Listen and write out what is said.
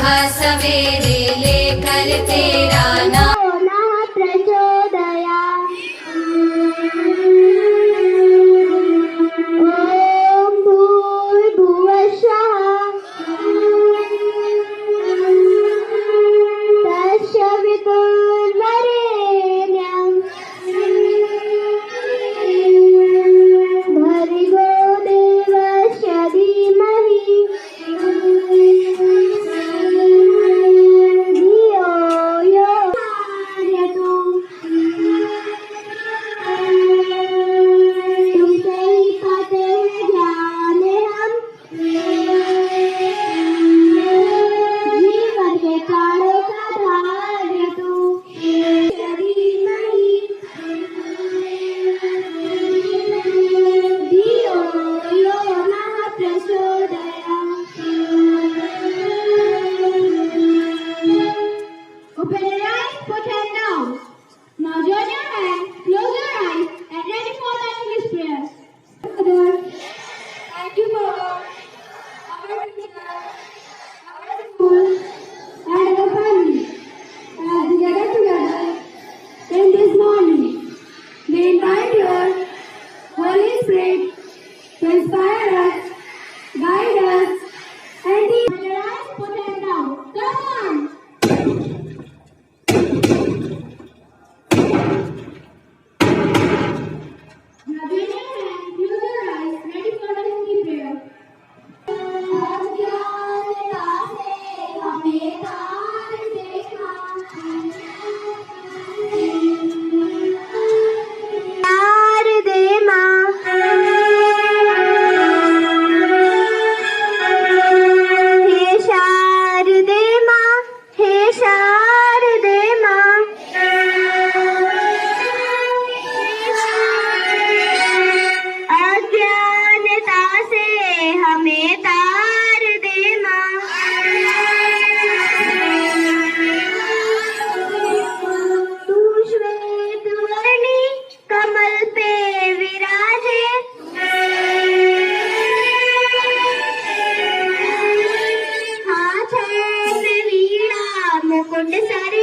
सवेरे लेकर तेरा नाम प्रचोदया ॐ भूर्भुवस्सुः तस्य वितुर्वरेण्यं भर्गो देवस्य धीमहि धियो यो प्रचोदयात्। तुमसे ही पाते हैं जाने हम जीवन के प्राणों का धार्य तू शरीर नहीं धियो यो नः प्रचोदयात्। Open your eyes, put hand down. Now join your hand, close your eyes, and ready for the English prayers. Thank you for our teacher, our school, and our family. As we gather together in this morning, we invite your Holy Spirit to inspire us, guide us, and teach. Open your eyes, put hand down. Come on. Now join your hand, close your eyes, ready for the Hinदी prayer. अज्ञानता से हमें तार देखा, तार दे माँ, हे शारदे माँ, हे शारदे माँ, अज्ञानता से हमें तार दे माँ, तू श्वेत वर्णी कमल पे विराजे, हाथ में वीणा मुकुट सर